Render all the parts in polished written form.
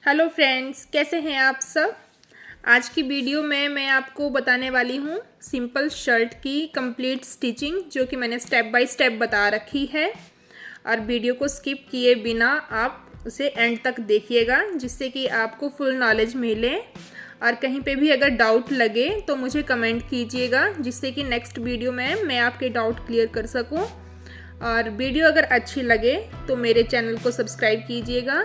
Hello friends, कैसे हैं आप सब। आज की वीडियो में मैं आपको बताने वाली हूँ सिंपल शर्ट की कंप्लीट स्टिचिंग, जो कि मैंने स्टेप बाय स्टेप बता रखी है। और वीडियो को स्किप किए बिना आप उसे एंड तक देखिएगा, जिससे कि आपको फुल नॉलेज मिले। और कहीं पे भी अगर डाउट लगे तो मुझे कमेंट कीजिएगा, जिससे कि नेक्स्ट वीडियो में मैं आपके डाउट क्लियर कर सकूँ। और वीडियो अगर अच्छी लगे तो मेरे चैनल को सब्सक्राइब कीजिएगा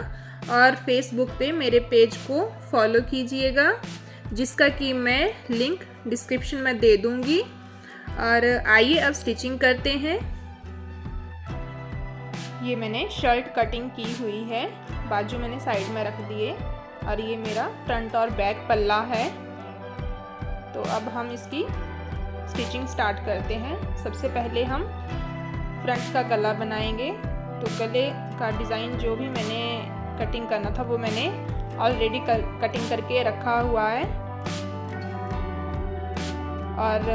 और फेसबुक पे मेरे पेज को फॉलो कीजिएगा, जिसका कि मैं लिंक डिस्क्रिप्शन में दे दूँगी। और आइए अब स्टिचिंग करते हैं। ये मैंने शर्ट कटिंग की हुई है, बाजू मैंने साइड में रख दिए और ये मेरा फ्रंट और बैक पल्ला है। तो अब हम इसकी स्टिचिंग स्टार्ट करते हैं। सबसे पहले हम फ्रंट का गला बनाएंगे। तो गले का डिज़ाइन जो भी मैंने कटिंग करना था वो मैंने ऑलरेडी कटिंग करके रखा हुआ है। और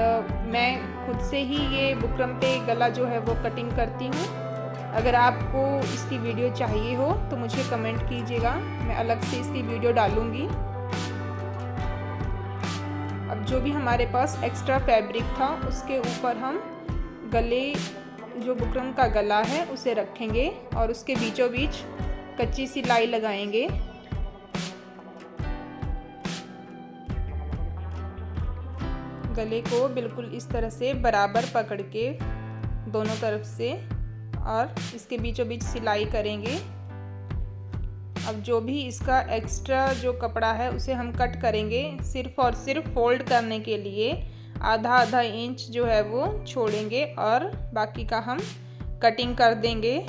मैं खुद से ही ये बुकरम पे गला जो है वो कटिंग करती हूँ। अगर आपको इसकी वीडियो चाहिए हो तो मुझे कमेंट कीजिएगा, मैं अलग से इसकी वीडियो डालूँगी। अब जो भी हमारे पास एक्स्ट्रा फैब्रिक था उसके ऊपर हम गले, जो बुकरम का गला है, उसे रखेंगे और उसके बीचों बीच कच्ची सिलाई लगाएंगे। गले को बिल्कुल इस तरह से बराबर पकड़ के दोनों तरफ से और इसके बीचों बीच सिलाई करेंगे। अब जो भी इसका एक्स्ट्रा जो कपड़ा है उसे हम कट करेंगे, सिर्फ और सिर्फ फोल्ड करने के लिए आधा आधा इंच जो है वो छोड़ेंगे और बाकी का हम कटिंग कर देंगे।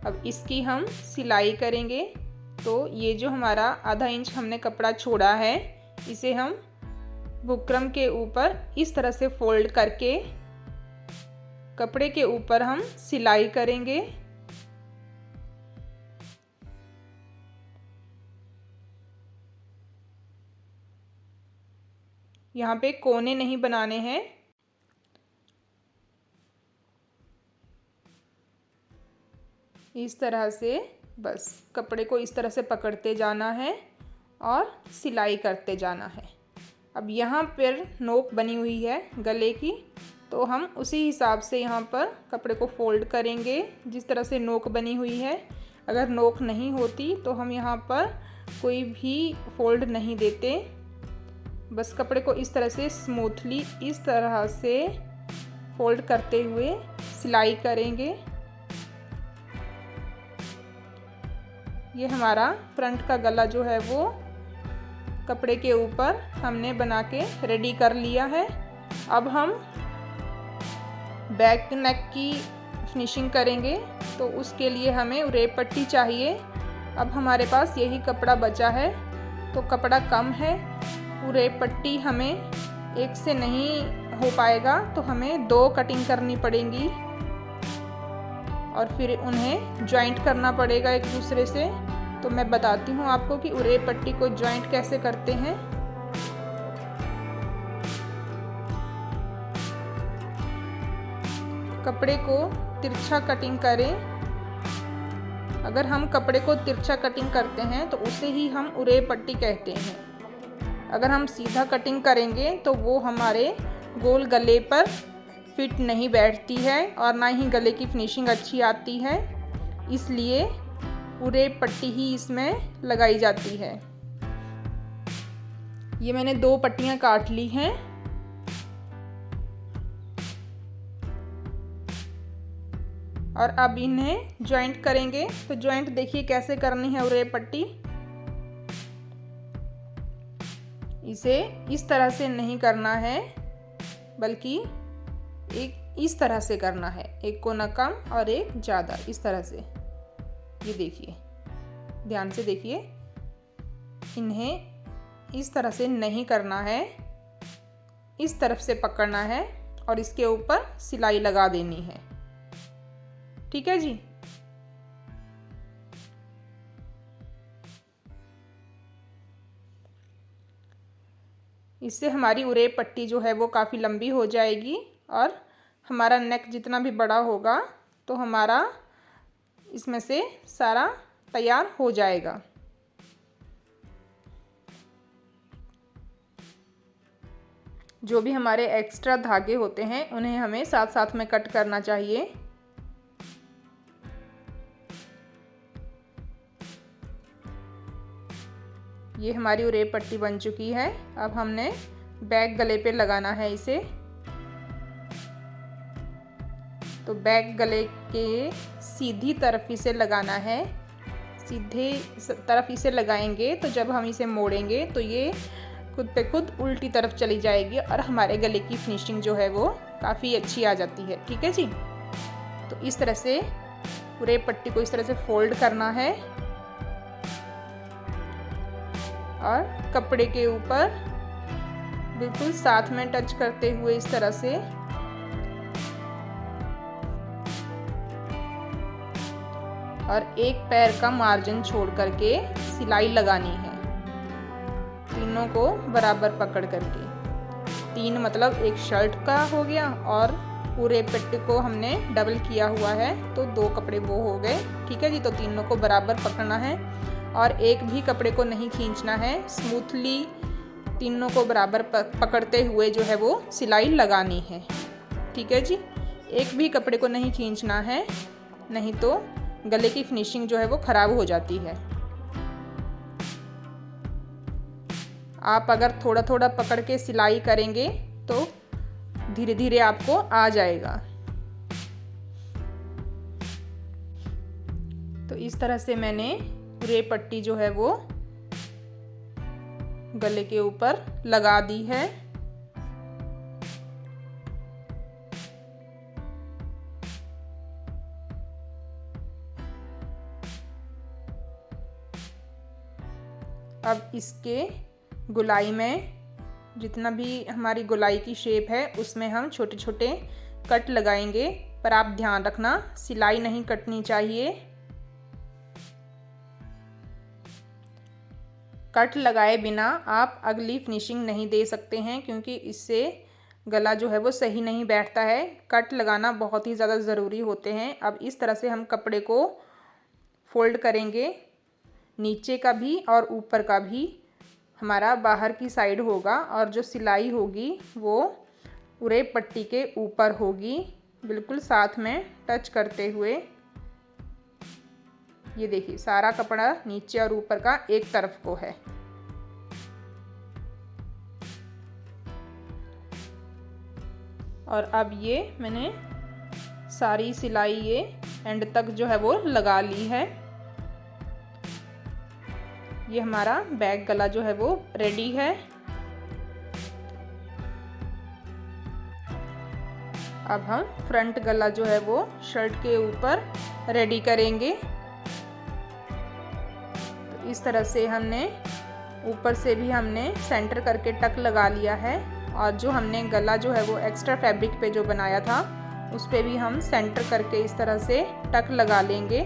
अब इसकी हम सिलाई करेंगे। तो ये जो हमारा आधा इंच हमने कपड़ा छोड़ा है, इसे हम बुकरम के ऊपर इस तरह से फोल्ड करके कपड़े के ऊपर हम सिलाई करेंगे। यहाँ पे कोने नहीं बनाने हैं। इस तरह से बस कपड़े को इस तरह से पकड़ते जाना है और सिलाई करते जाना है। अब यहाँ पर नोक बनी हुई है गले की, तो हम उसी हिसाब से यहाँ पर कपड़े को फोल्ड करेंगे जिस तरह से नोक बनी हुई है। अगर नोक नहीं होती तो हम यहाँ पर कोई भी फोल्ड नहीं देते, बस कपड़े को इस तरह से स्मूथली इस तरह से फोल्ड करते हुए सिलाई करेंगे। ये हमारा फ्रंट का गला जो है वो कपड़े के ऊपर हमने बना के रेडी कर लिया है। अब हम बैक नेक की फिनिशिंग करेंगे, तो उसके लिए हमें उरेप पट्टी चाहिए। अब हमारे पास यही कपड़ा बचा है, तो कपड़ा कम है, उरेप पट्टी हमें एक से नहीं हो पाएगा, तो हमें 2 कटिंग करनी पड़ेंगी और फिर उन्हें जॉइंट करना पड़ेगा एक दूसरे से। तो मैं बताती हूँ आपको कि उरेप पट्टी को जॉइंट कैसे करते हैं। कपड़े को तिरछा कटिंग करें। अगर हम कपड़े को तिरछा कटिंग करते हैं तो उसे ही हम उरेप पट्टी कहते हैं। अगर हम सीधा कटिंग करेंगे तो वो हमारे गोल गले पर फिट नहीं बैठती है और ना ही गले की फिनिशिंग अच्छी आती है, इसलिए उरेप पट्टी ही इसमें लगाई जाती है। ये मैंने 2 पट्टियाँ काट ली हैं। और अब इन्हें जॉइंट करेंगे। तो जॉइंट देखिए कैसे करनी है उरेप पट्टी। इसे इस तरह से नहीं करना है, बल्कि एक इस तरह से करना है, एक कोना कम और एक ज़्यादा, इस तरह से। ये देखिए, ध्यान से देखिए, इन्हें इस तरह से नहीं करना है, इस तरफ से पकड़ना है और इसके ऊपर सिलाई लगा देनी है। ठीक है जी। इससे हमारी उरेप पट्टी जो है वो काफ़ी लंबी हो जाएगी और हमारा नेक जितना भी बड़ा होगा तो हमारा इसमें से सारा तैयार हो जाएगा। जो भी हमारे एक्स्ट्रा धागे होते हैं उन्हें हमें साथ साथ में कट करना चाहिए। ये हमारी उरेप पट्टी बन चुकी है। अब हमने बैक गले पे लगाना है इसे। तो बैक गले के सीधी तरफ इसे लगाना है। सीधे तरफ इसे लगाएंगे तो जब हम इसे मोड़ेंगे तो ये खुद पे खुद उल्टी तरफ चली जाएगी और हमारे गले की फिनिशिंग जो है वो काफ़ी अच्छी आ जाती है। ठीक है जी। तो इस तरह से पूरे पट्टी को इस तरह से फोल्ड करना है और कपड़े के ऊपर बिल्कुल साथ में टच करते हुए इस तरह से और एक पैर का मार्जिन छोड़ करके सिलाई लगानी है, तीनों को बराबर पकड़ करके। 3 मतलब एक शर्ट का हो गया और पूरे पट्टी को हमने डबल किया हुआ है तो 2 कपड़े वो हो गए। ठीक है जी। तो तीनों को बराबर पकड़ना है और एक भी कपड़े को नहीं खींचना है। स्मूथली तीनों को बराबर पकड़ते हुए जो है वो सिलाई लगानी है। ठीक है जी। एक भी कपड़े को नहीं खींचना है, नहीं तो गले की फिनिशिंग जो है वो ख़राब हो जाती है। आप अगर थोड़ा थोड़ा पकड़ के सिलाई करेंगे तो धीरे धीरे आपको आ जाएगा। तो इस तरह से मैंने पूरे पट्टी जो है वो गले के ऊपर लगा दी है। अब इसके गोलाई में जितना भी हमारी गोलाई की शेप है उसमें हम छोटे छोटे कट लगाएंगे, पर आप ध्यान रखना सिलाई नहीं कटनी चाहिए। कट लगाए बिना आप अगली फिनिशिंग नहीं दे सकते हैं, क्योंकि इससे गला जो है वो सही नहीं बैठता है। कट लगाना बहुत ही ज़्यादा ज़रूरी होते हैं। अब इस तरह से हम कपड़े को फोल्ड करेंगे, नीचे का भी और ऊपर का भी हमारा बाहर की साइड होगा और जो सिलाई होगी वो पूरे पट्टी के ऊपर होगी, बिल्कुल साथ में टच करते हुए। ये देखिए सारा कपड़ा नीचे और ऊपर का एक तरफ को है। और अब ये मैंने सारी सिलाई ये एंड तक जो है वो लगा ली है। ये हमारा बैक गला जो है वो रेडी है। अब हम फ्रंट गला जो है वो शर्ट के ऊपर रेडी करेंगे। तो इस तरह से हमने ऊपर से भी हमने सेंटर करके टक लगा लिया है, और जो हमने गला जो है वो एक्स्ट्रा फैब्रिक पे जो बनाया था उस पे भी हम सेंटर करके इस तरह से टक लगा लेंगे।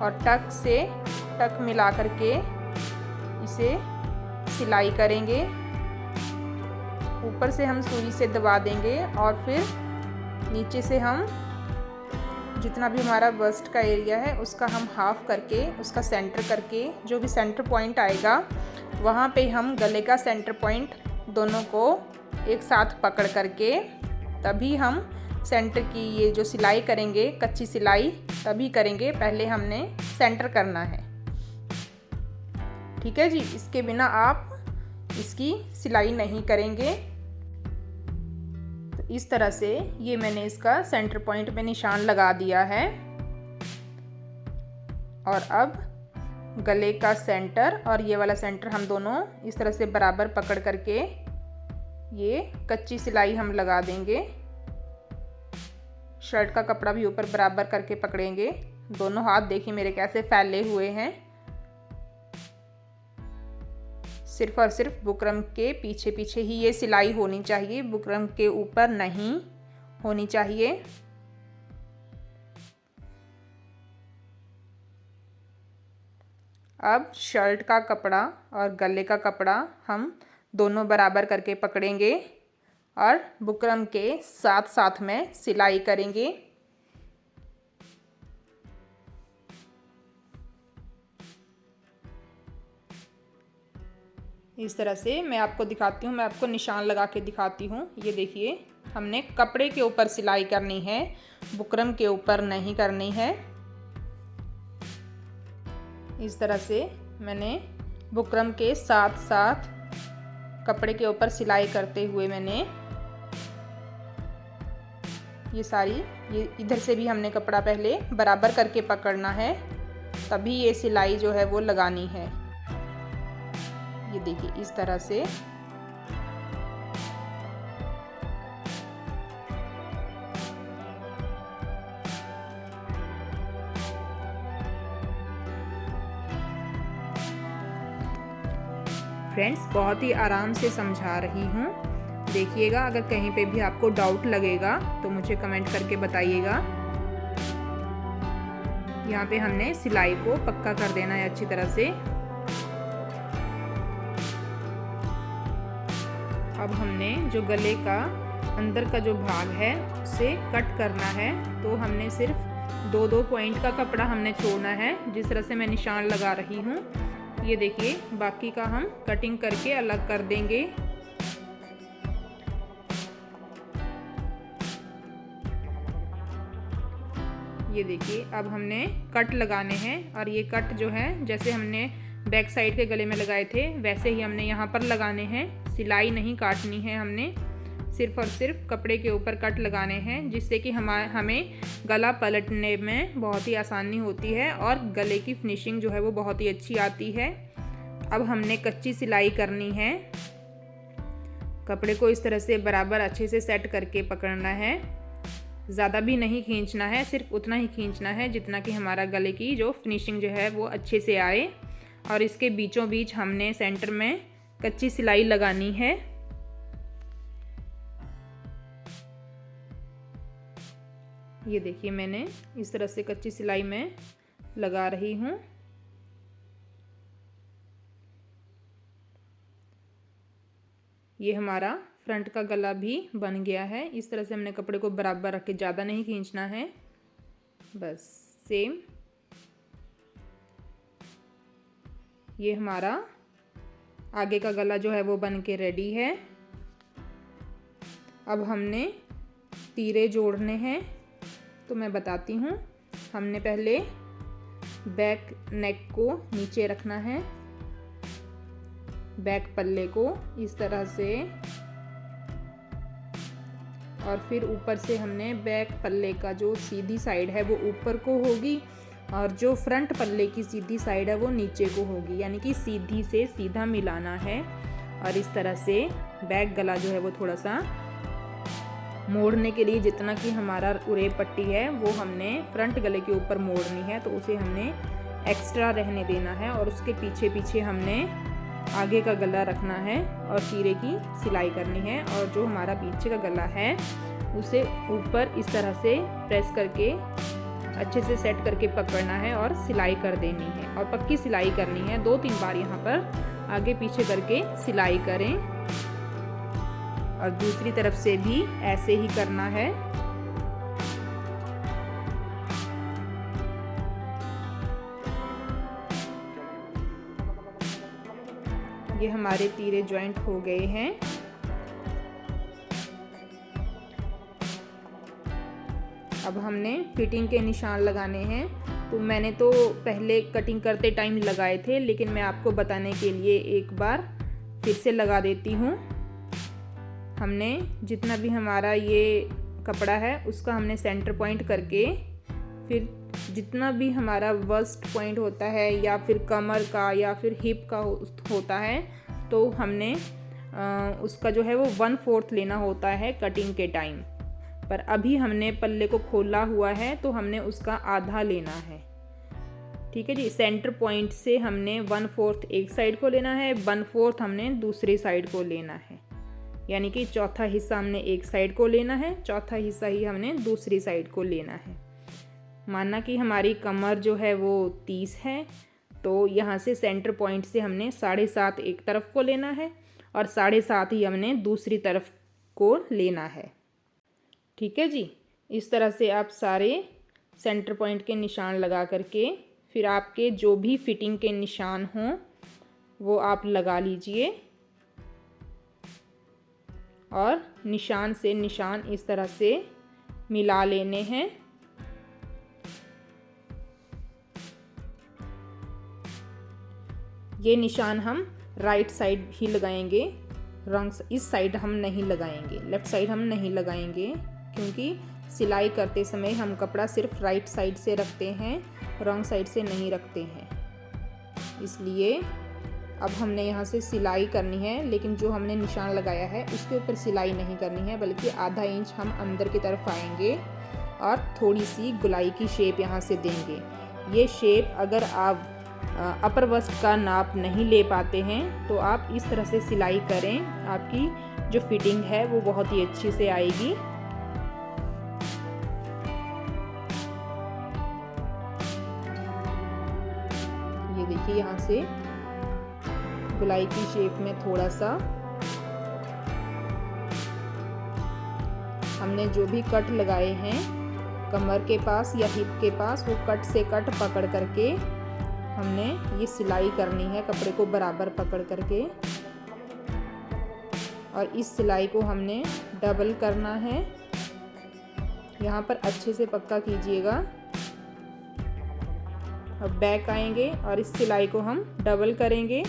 और टक से टक मिला करके इसे सिलाई करेंगे। ऊपर से हम सुई से दबा देंगे और फिर नीचे से हम जितना भी हमारा बस्ट का एरिया है उसका हम हाफ करके उसका सेंटर करके जो भी सेंटर पॉइंट आएगा वहाँ पे हम गले का सेंटर पॉइंट दोनों को एक साथ पकड़ करके तभी हम सेंटर की ये जो सिलाई करेंगे, कच्ची सिलाई तभी करेंगे। पहले हमने सेंटर करना है। ठीक है जी। इसके बिना आप इसकी सिलाई नहीं करेंगे। तो इस तरह से ये मैंने इसका सेंटर पॉइंट पे निशान लगा दिया है। और अब गले का सेंटर और ये वाला सेंटर हम दोनों इस तरह से बराबर पकड़ करके ये कच्ची सिलाई हम लगा देंगे। शर्ट का कपड़ा भी ऊपर बराबर करके पकड़ेंगे। दोनों हाथ देखिए मेरे कैसे फैले हुए हैं। सिर्फ और सिर्फ बुकरम के पीछे पीछे ही ये सिलाई होनी चाहिए, बुकरम के ऊपर नहीं होनी चाहिए। अब शर्ट का कपड़ा और गले का कपड़ा हम दोनों बराबर करके पकड़ेंगे और बुकरम के साथ साथ में सिलाई करेंगे। इस तरह से मैं आपको दिखाती हूँ, मैं आपको निशान लगा के दिखाती हूँ। ये देखिए, हमने कपड़े के ऊपर सिलाई करनी है, बुकरम के ऊपर नहीं करनी है। इस तरह से मैंने बुकरम के साथ साथ कपड़े के ऊपर सिलाई करते हुए मैंने ये इधर से भी हमने कपड़ा पहले बराबर करके पकड़ना है, तभी ये सिलाई जो है वो लगानी है। ये देखिए इस तरह से। फ्रेंड्स, बहुत ही आराम से समझा रही हूँ, देखिएगा। अगर कहीं पे भी आपको डाउट लगेगा तो मुझे कमेंट करके बताइएगा। यहाँ पे हमने सिलाई को पक्का कर देना है अच्छी तरह से। अब हमने जो गले का अंदर का जो भाग है उसे कट करना है, तो हमने सिर्फ 2-2 पॉइंट का कपड़ा हमने छोड़ना है, जिस तरह से मैं निशान लगा रही हूँ। ये देखिए, बाकी का हम कटिंग करके अलग कर देंगे। ये देखिए, अब हमने कट लगाने हैं और ये कट जो है जैसे हमने बैक साइड के गले में लगाए थे वैसे ही हमने यहाँ पर लगाने हैं। सिलाई नहीं काटनी है, हमने सिर्फ और सिर्फ कपड़े के ऊपर कट लगाने हैं, जिससे कि हमें गला पलटने में बहुत ही आसानी होती है और गले की फिनिशिंग जो है वो बहुत ही अच्छी आती है। अब हमने कच्ची सिलाई करनी है। कपड़े को इस तरह से बराबर अच्छे से सेट करके पकड़ना है, ज़्यादा भी नहीं खींचना है, सिर्फ उतना ही खींचना है जितना कि हमारा गले की जो फिनिशिंग जो है वो अच्छे से आए। और इसके बीचों बीच हमने सेंटर में कच्ची सिलाई लगानी है। ये देखिए, मैंने इस तरह से कच्ची सिलाई में लगा रही हूँ। ये हमारा फ्रंट का गला भी बन गया है। इस तरह से हमने कपड़े को बराबर रख के, ज़्यादा नहीं खींचना है, बस सेम। ये हमारा आगे का गला जो है वो बन के रेडी है। अब हमने तीरे जोड़ने हैं, तो मैं बताती हूँ। हमने पहले बैक नेक को नीचे रखना है, बैक पल्ले को इस तरह से, और फिर ऊपर से हमने बैक पल्ले का जो सीधी साइड है वो ऊपर को होगी और जो फ्रंट पल्ले की सीधी साइड है वो नीचे को होगी, यानी कि सीधी से सीधा मिलाना है। और इस तरह से बैक गला जो है वो थोड़ा सा मोड़ने के लिए, जितना कि हमारा उरे पट्टी है वो हमने फ्रंट गले के ऊपर मोड़नी है, तो उसे हमने एक्स्ट्रा रहने देना है और उसके पीछे पीछे हमने आगे का गला रखना है और तीरे की सिलाई करनी है। और जो हमारा पीछे का गला है उसे ऊपर इस तरह से प्रेस करके अच्छे से सेट करके पकड़ना है और सिलाई कर देनी है, और पक्की सिलाई करनी है। 2-3 बार यहाँ पर आगे पीछे करके सिलाई करें और दूसरी तरफ से भी ऐसे ही करना है। ये हमारे तीरे जॉइंट हो गए हैं। अब हमने फिटिंग के निशान लगाने हैं। तो मैंने तो पहले कटिंग करते टाइम लगाए थे, लेकिन मैं आपको बताने के लिए एक बार फिर से लगा देती हूँ। हमने जितना भी हमारा ये कपड़ा है उसका हमने सेंटर पॉइंट करके, फिर जितना भी हमारा वर्स्ट पॉइंट होता है या फिर कमर का या फिर हिप का होता है, तो हमने उसका जो है वो 1/4 लेना होता है कटिंग के टाइम। पर अभी हमने पल्ले को खोला हुआ है तो हमने उसका आधा लेना है। ठीक है जी, सेंटर पॉइंट से हमने 1/4 एक साइड को लेना है, 1/4 हमने दूसरी साइड को लेना है, यानी कि चौथा हिस्सा हमने एक साइड को लेना है, चौथा हिस्सा ही हमने दूसरी साइड को लेना है। माना कि हमारी कमर जो है वो 30 है, तो यहाँ से सेंटर पॉइंट से हमने 7.5 एक तरफ को लेना है और 7.5 ही हमने दूसरी तरफ को लेना है। ठीक है जी। इस तरह से आप सारे सेंटर पॉइंट के निशान लगा करके फिर आपके जो भी फिटिंग के निशान हों वो आप लगा लीजिए और निशान से निशान इस तरह से मिला लेने हैं। ये निशान हम राइट साइड ही लगाएंगे, इस साइड हम नहीं लगाएंगे, लेफ़्ट साइड हम नहीं लगाएंगे, क्योंकि सिलाई करते समय हम कपड़ा सिर्फ राइट साइड से रखते हैं, रॉन्ग साइड से नहीं रखते हैं। इसलिए अब हमने यहाँ से सिलाई करनी है, लेकिन जो हमने निशान लगाया है उसके ऊपर सिलाई नहीं करनी है, बल्कि आधा इंच हम अंदर की तरफ आएंगे और थोड़ी सी गुलाई की शेप यहाँ से देंगे। ये शेप अगर आप अपर वस्त का नाप नहीं ले पाते हैं तो आप इस तरह से सिलाई करें, आपकी जो फिटिंग है वो बहुत ही अच्छी से आएगी। ये देखिए यहाँ से गुलाई की शेप में थोड़ा सा हमने जो भी कट लगाए हैं कमर के पास या हिप के पास, वो कट से कट पकड़ करके हमने ये सिलाई करनी है, कपड़े को बराबर पकड़ करके। और इस सिलाई को हमने डबल करना है, यहाँ पर अच्छे से पक्का कीजिएगा। अब बैक आएंगे और इस सिलाई को हम डबल करेंगे।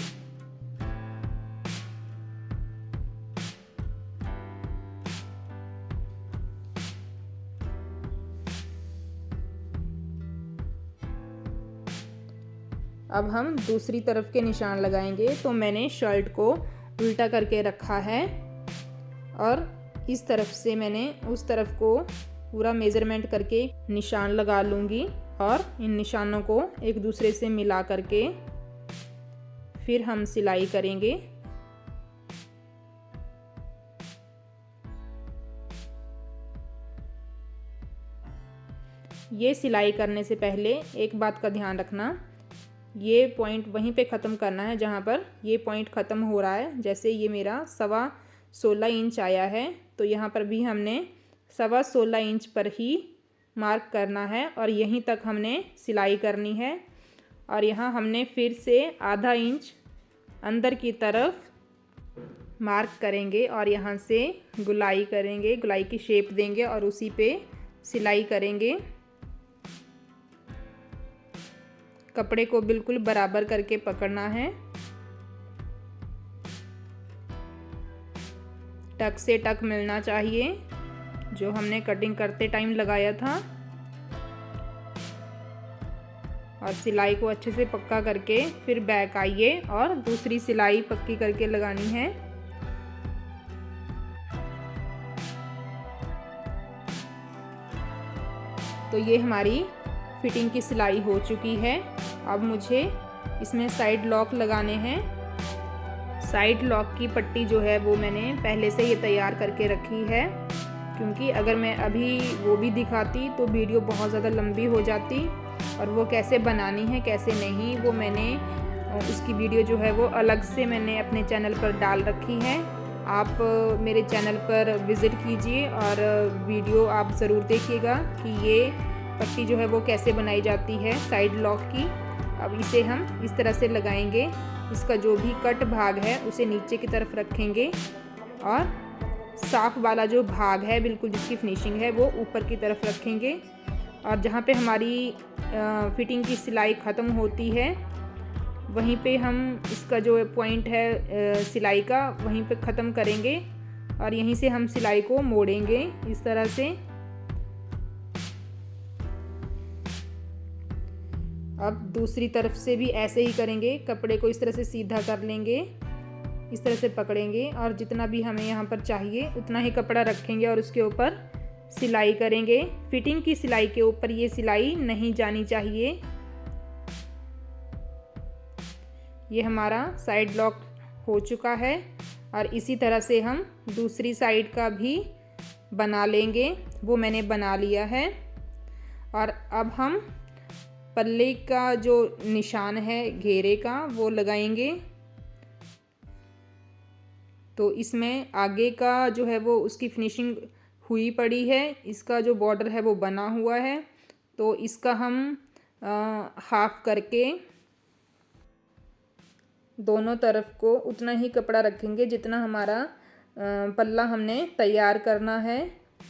अब हम दूसरी तरफ के निशान लगाएंगे। तो मैंने शर्ट को उल्टा करके रखा है और इस तरफ से मैंने उस तरफ को पूरा मेज़रमेंट करके निशान लगा लूँगी और इन निशानों को एक दूसरे से मिला करके फिर हम सिलाई करेंगे। ये सिलाई करने से पहले एक बात का ध्यान रखना, ये पॉइंट वहीं पे ख़त्म करना है जहाँ पर ये पॉइंट ख़त्म हो रहा है। जैसे ये मेरा 16.25 इंच आया है, तो यहाँ पर भी हमने 16.25 इंच पर ही मार्क करना है और यहीं तक हमने सिलाई करनी है। और यहाँ हमने फिर से आधा इंच अंदर की तरफ मार्क करेंगे और यहाँ से गुलाई करेंगे, गुलाई की शेप देंगे और उसी पे सिलाई करेंगे। कपड़े को बिल्कुल बराबर करके पकड़ना है, टक से टक मिलना चाहिए जो हमने कटिंग करते टाइम लगाया था। और सिलाई को अच्छे से पक्का करके फिर बैक आइए और दूसरी सिलाई पक्की करके लगानी है। तो ये हमारी फिटिंग की सिलाई हो चुकी है। अब मुझे इसमें साइड लॉक लगाने हैं। साइड लॉक की पट्टी जो है वो मैंने पहले से ही तैयार करके रखी है, क्योंकि अगर मैं अभी वो भी दिखाती तो वीडियो बहुत ज़्यादा लंबी हो जाती और वो कैसे बनानी है कैसे नहीं वो मैंने उसकी वीडियो जो है वो अलग से मैंने अपने चैनल पर डाल रखी है। आप मेरे चैनल पर विज़िट कीजिए और वीडियो आप ज़रूर देखिएगा कि ये पट्टी जो है वो कैसे बनाई जाती है साइड लॉक की। अब इसे हम इस तरह से लगाएंगे, इसका जो भी कट भाग है उसे नीचे की तरफ रखेंगे और साफ वाला जो भाग है बिल्कुल जिसकी फिनिशिंग है वो ऊपर की तरफ रखेंगे। और जहाँ पे हमारी फिटिंग की सिलाई ख़त्म होती है वहीं पे हम इसका जो पॉइंट है सिलाई का वहीं पे ख़त्म करेंगे और यहीं से हम सिलाई को मोड़ेंगे इस तरह से। अब दूसरी तरफ से भी ऐसे ही करेंगे, कपड़े को इस तरह से सीधा कर लेंगे, इस तरह से पकड़ेंगे और जितना भी हमें यहाँ पर चाहिए उतना ही कपड़ा रखेंगे और उसके ऊपर सिलाई करेंगे। फिटिंग की सिलाई के ऊपर ये सिलाई नहीं जानी चाहिए। ये हमारा साइड लॉक हो चुका है और इसी तरह से हम दूसरी साइड का भी बना लेंगे, वो मैंने बना लिया है। और अब हम पल्ले का जो निशान है घेरे का वो लगाएंगे। तो इसमें आगे का जो है वो उसकी फिनिशिंग हुई पड़ी है, इसका जो बॉर्डर है वो बना हुआ है। तो इसका हम हाफ करके दोनों तरफ को उतना ही कपड़ा रखेंगे जितना हमारा पल्ला हमने तैयार करना है।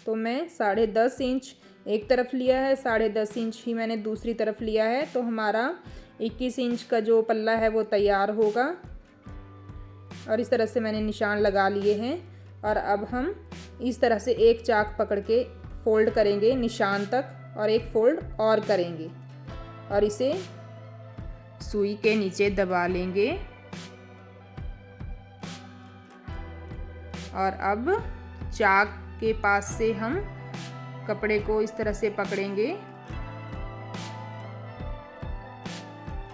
तो मैं 10.5 इंच एक तरफ लिया है, 10.5 इंच ही मैंने दूसरी तरफ लिया है। तो हमारा 21 इंच का जो पल्ला है वो तैयार होगा। और इस तरह से मैंने निशान लगा लिए हैं। और अब हम इस तरह से एक चाक पकड़ के फोल्ड करेंगे निशान तक और एक फोल्ड और करेंगे और इसे सुई के नीचे दबा लेंगे। और अब चाक के पास से हम कपड़े को इस तरह से पकड़ेंगे।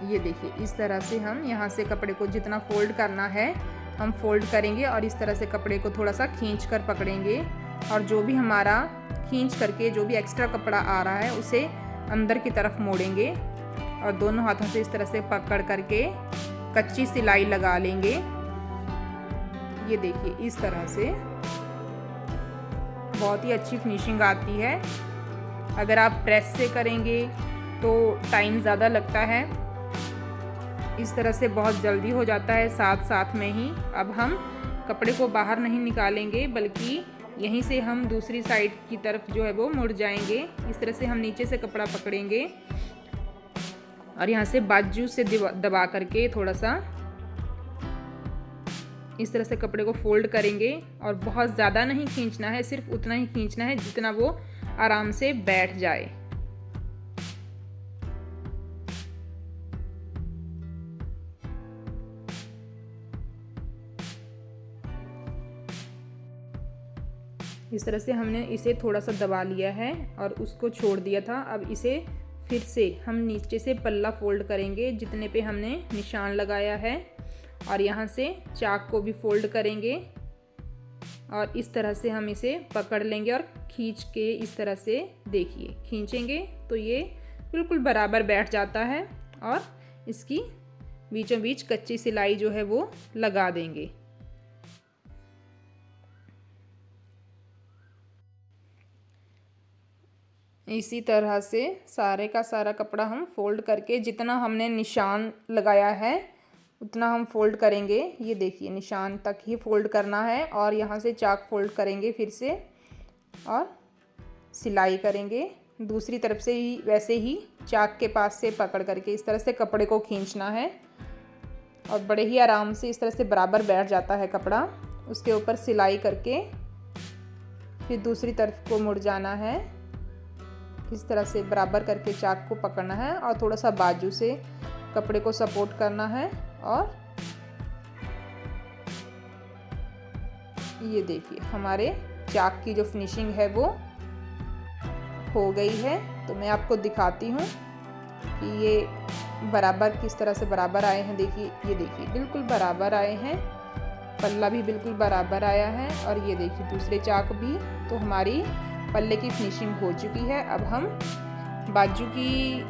ये देखिए, इस तरह से हम यहाँ से कपड़े को जितना फोल्ड करना है हम फोल्ड करेंगे और इस तरह से कपड़े को थोड़ा सा खींच कर पकड़ेंगे। और जो भी हमारा खींच करके जो भी एक्स्ट्रा कपड़ा आ रहा है उसे अंदर की तरफ मोड़ेंगे और दोनों हाथों से इस तरह से पकड़ करके कच्ची सिलाई लगा लेंगे। ये देखिए, इस तरह से बहुत ही अच्छी फिनिशिंग आती है। अगर आप प्रेस से करेंगे तो टाइम ज़्यादा लगता है, इस तरह से बहुत जल्दी हो जाता है साथ साथ में ही। अब हम कपड़े को बाहर नहीं निकालेंगे बल्कि यहीं से हम दूसरी साइड की तरफ जो है वो मुड़ जाएंगे। इस तरह से हम नीचे से कपड़ा पकड़ेंगे और यहाँ से बाजू से दबा करके थोड़ा सा इस तरह से कपड़े को फोल्ड करेंगे। और बहुत ज़्यादा नहीं खींचना है, सिर्फ उतना ही खींचना है जितना वो आराम से बैठ जाए। इस तरह से हमने इसे थोड़ा सा दबा लिया है और उसको छोड़ दिया था। अब इसे फिर से हम नीचे से पल्ला फोल्ड करेंगे जितने पे हमने निशान लगाया है और यहाँ से चाक को भी फोल्ड करेंगे और इस तरह से हम इसे पकड़ लेंगे और खींच के इस तरह से देखिए खींचेंगे तो ये बिल्कुल बराबर बैठ जाता है। और इसकी बीचों बीच कच्ची सिलाई जो है वो लगा देंगे। इसी तरह से सारे का सारा कपड़ा हम फोल्ड करके जितना हमने निशान लगाया है उतना हम फोल्ड करेंगे। ये देखिए, निशान तक ही फोल्ड करना है और यहाँ से चाक फोल्ड करेंगे फिर से और सिलाई करेंगे। दूसरी तरफ से ही वैसे ही चाक के पास से पकड़ करके इस तरह से कपड़े को खींचना है और बड़े ही आराम से इस तरह से बराबर बैठ जाता है कपड़ा। उसके ऊपर सिलाई करके फिर दूसरी तरफ को मुड़ जाना है। इस तरह से बराबर करके चाक को पकड़ना है और थोड़ा सा बाजू से कपड़े को सपोर्ट करना है। और ये देखिए, हमारे चाक की जो फिनिशिंग है वो हो गई है। तो मैं आपको दिखाती हूँ कि ये बराबर किस तरह से बराबर आए हैं। देखिए, ये देखिए बिल्कुल बराबर आए हैं, पल्ला भी बिल्कुल बराबर आया है और ये देखिए दूसरे चाक भी। तो हमारी पल्ले की फिनिशिंग हो चुकी है। अब हम बाजू की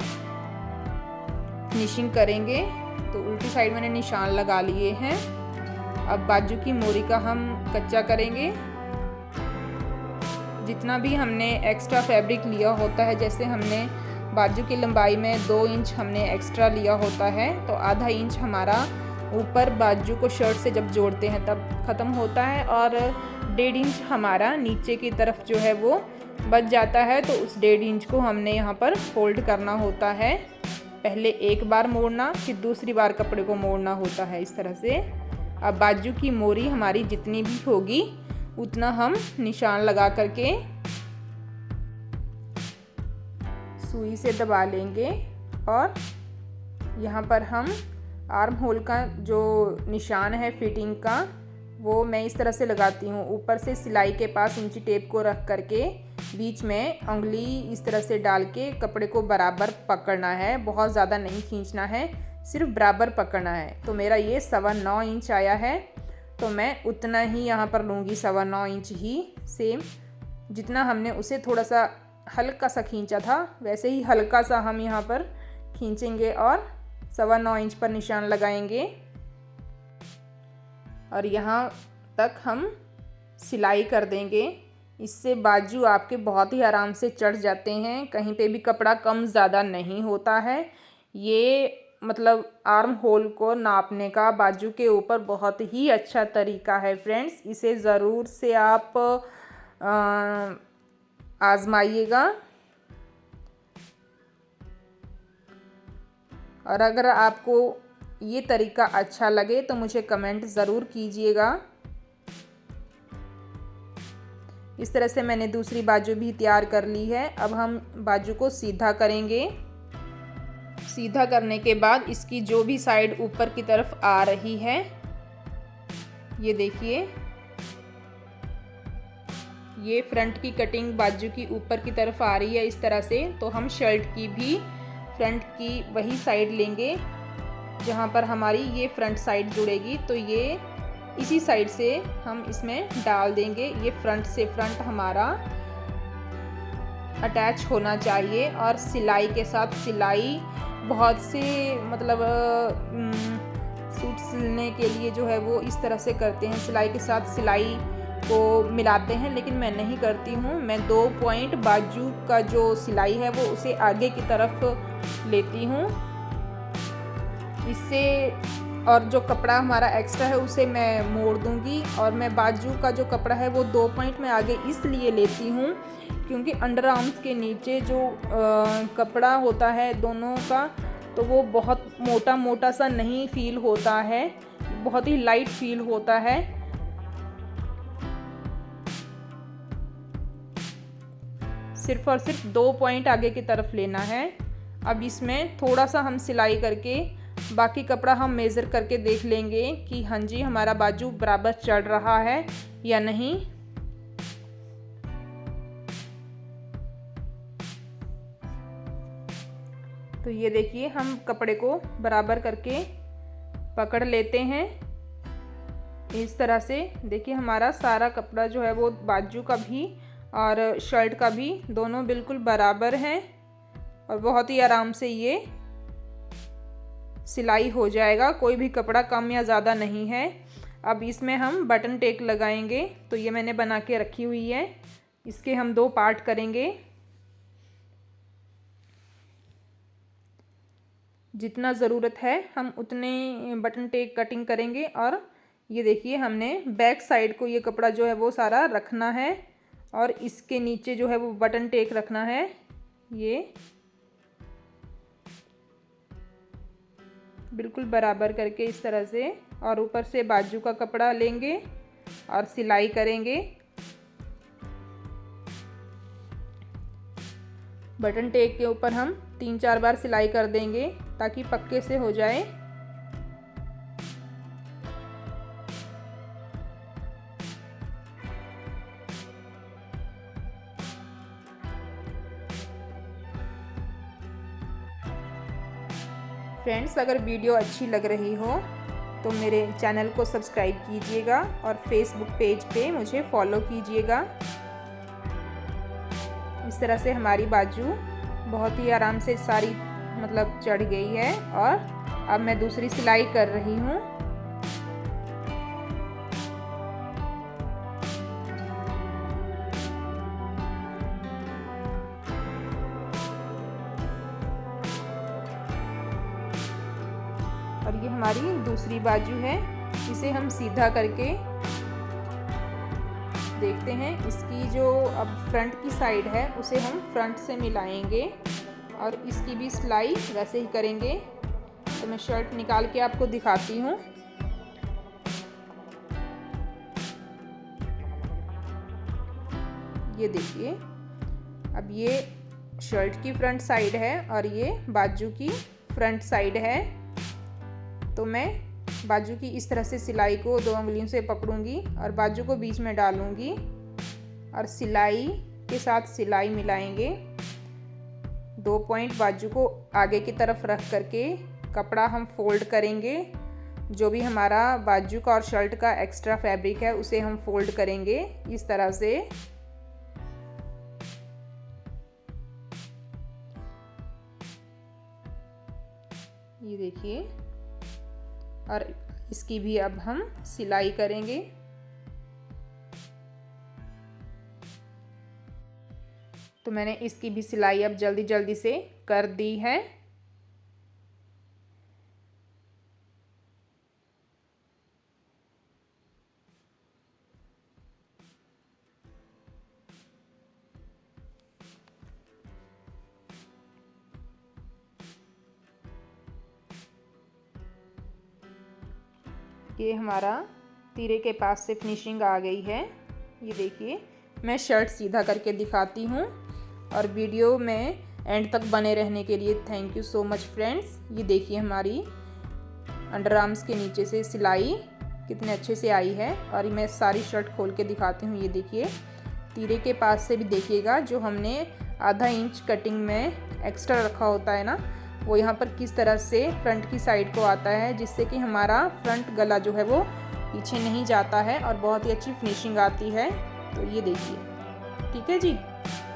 फिनिशिंग करेंगे। तो उल्टी साइड मैंने निशान लगा लिए हैं। अब बाजू की मोरी का हम कच्चा करेंगे। जितना भी हमने एक्स्ट्रा फैब्रिक लिया होता है, जैसे हमने बाजू की लंबाई में 2 इंच हमने एक्स्ट्रा लिया होता है तो आधा इंच हमारा ऊपर बाजू को शर्ट से जब जोड़ते हैं तब ख़त्म होता है और 1.5 इंच हमारा नीचे की तरफ जो है वो बच जाता है। तो उस 1.5 इंच को हमने यहाँ पर फोल्ड करना होता है। पहले एक बार मोड़ना फिर दूसरी बार कपड़े को मोड़ना होता है इस तरह से। अब बाजू की मोरी हमारी जितनी भी होगी उतना हम निशान लगा करके सुई से दबा लेंगे और यहाँ पर हम आर्म होल का जो निशान है फिटिंग का वो मैं इस तरह से लगाती हूँ। ऊपर से सिलाई के पास इंची टेप को रख करके बीच में उंगली इस तरह से डाल के कपड़े को बराबर पकड़ना है, बहुत ज़्यादा नहीं खींचना है, सिर्फ बराबर पकड़ना है। तो मेरा ये 9.25 इंच आया है तो मैं उतना ही यहाँ पर लूँगी, 9.25 इंच ही सेम जितना हमने उसे थोड़ा सा हल्का सा खींचा था वैसे ही हल्का सा हम यहाँ पर खींचेंगे और 9.25 इंच पर निशान लगाएंगे और यहाँ तक हम सिलाई कर देंगे। इससे बाजू आपके बहुत ही आराम से चढ़ जाते हैं, कहीं पे भी कपड़ा कम ज़्यादा नहीं होता है। ये मतलब आर्म होल को नापने का बाजू के ऊपर बहुत ही अच्छा तरीका है फ्रेंड्स। इसे ज़रूर से आप आजमाइएगा और अगर आपको ये तरीका अच्छा लगे तो मुझे कमेंट ज़रूर कीजिएगा। इस तरह से मैंने दूसरी बाजू भी तैयार कर ली है। अब हम बाजू को सीधा करेंगे। सीधा करने के बाद इसकी जो भी साइड ऊपर की तरफ आ रही है, ये देखिए, ये फ्रंट की कटिंग बाजू की ऊपर की तरफ आ रही है इस तरह से। तो हम शर्ट की भी फ्रंट की वही साइड लेंगे जहाँ पर हमारी ये फ्रंट साइड जुड़ेगी। तो ये इसी साइड से हम इसमें डाल देंगे। ये फ्रंट से फ्रंट हमारा अटैच होना चाहिए और सिलाई के साथ सिलाई बहुत से मतलब सूट सिलने के लिए जो है वो इस तरह से करते हैं, सिलाई के साथ सिलाई को मिलाते हैं, लेकिन मैं नहीं करती हूँ। मैं 2 पॉइंट बाजू का जो सिलाई है वो उसे आगे की तरफ लेती हूँ। इससे और जो कपड़ा हमारा एक्स्ट्रा है उसे मैं मोड़ दूंगी। और मैं बाजू का जो कपड़ा है वो 2 पॉइंट में आगे इसलिए लेती हूँ क्योंकि अंडर आर्म्स के नीचे जो कपड़ा होता है दोनों का, तो वो बहुत मोटा मोटा सा नहीं फील होता है, बहुत ही लाइट फील होता है। सिर्फ और सिर्फ 2 पॉइंट आगे की तरफ लेना है। अब इसमें थोड़ा सा हम सिलाई करके बाकी कपड़ा हम मेज़र करके देख लेंगे कि हाँ जी हमारा बाजू बराबर चढ़ रहा है या नहीं। तो ये देखिए, हम कपड़े को बराबर करके पकड़ लेते हैं इस तरह से। देखिए हमारा सारा कपड़ा जो है वो बाजू का भी और शर्ट का भी दोनों बिल्कुल बराबर हैं और बहुत ही आराम से ये सिलाई हो जाएगा। कोई भी कपड़ा कम या ज़्यादा नहीं है। अब इसमें हम बटन टेक लगाएंगे। तो ये मैंने बना के रखी हुई है, इसके हम 2 पार्ट करेंगे। जितना ज़रूरत है हम उतने बटन टेक कटिंग करेंगे। और ये देखिए, हमने बैक साइड को ये कपड़ा जो है वो सारा रखना है और इसके नीचे जो है वो बटन टेक रखना है। ये बिल्कुल बराबर करके इस तरह से, और ऊपर से बाजू का कपड़ा लेंगे और सिलाई करेंगे। बटन टेक के ऊपर हम 3-4 बार सिलाई कर देंगे ताकि पक्के से हो जाए। फ्रेंड्स, अगर वीडियो अच्छी लग रही हो तो मेरे चैनल को सब्सक्राइब कीजिएगा और फेसबुक पेज पे मुझे फॉलो कीजिएगा। इस तरह से हमारी बाजू बहुत ही आराम से सारी मतलब चढ़ गई है। और अब मैं दूसरी सिलाई कर रही हूँ। और ये हमारी दूसरी बाजू है, इसे हम सीधा करके देखते हैं। इसकी जो अब फ्रंट की साइड है उसे हम फ्रंट से मिलाएंगे और इसकी भी सिलाई वैसे ही करेंगे। तो मैं शर्ट निकाल के आपको दिखाती हूँ। ये देखिए, अब ये शर्ट की फ्रंट साइड है और ये बाजू की फ्रंट साइड है। तो मैं बाजू की इस तरह से सिलाई को 2 उंगलियों से पकड़ूंगी और बाजू को बीच में डालूंगी और सिलाई के साथ सिलाई मिलाएंगे। 2 पॉइंट बाजू को आगे की तरफ रख करके कपड़ा हम फोल्ड करेंगे। जो भी हमारा बाजू का और शर्ट का एक्स्ट्रा फैब्रिक है उसे हम फोल्ड करेंगे इस तरह से। ये देखिए। और इसकी भी अब हम सिलाई करेंगे। तो मैंने इसकी भी सिलाई अब जल्दी जल्दी से कर दी है। ये हमारा तीरे के पास से फिनिशिंग आ गई है। ये देखिए, मैं शर्ट सीधा करके दिखाती हूँ। और वीडियो में एंड तक बने रहने के लिए thank you so much friends. ये देखिए हमारी अंडर आर्म्स के नीचे से सिलाई कितने अच्छे से आई है। और मैं सारी शर्ट खोल के दिखाती हूँ। ये देखिए, तीरे के पास से भी देखिएगा, जो हमने आधा इंच कटिंग में एक्स्ट्रा रखा होता है ना, वो यहाँ पर किस तरह से फ्रंट की साइड को आता है, जिससे कि हमारा फ्रंट गला जो है वो पीछे नहीं जाता है और बहुत ही अच्छी फिनिशिंग आती है। तो ये देखिए, ठीक है जी।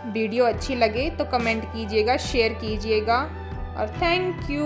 वीडियो अच्छी लगे तो कमेंट कीजिएगा, शेयर कीजिएगा और थैंक यू।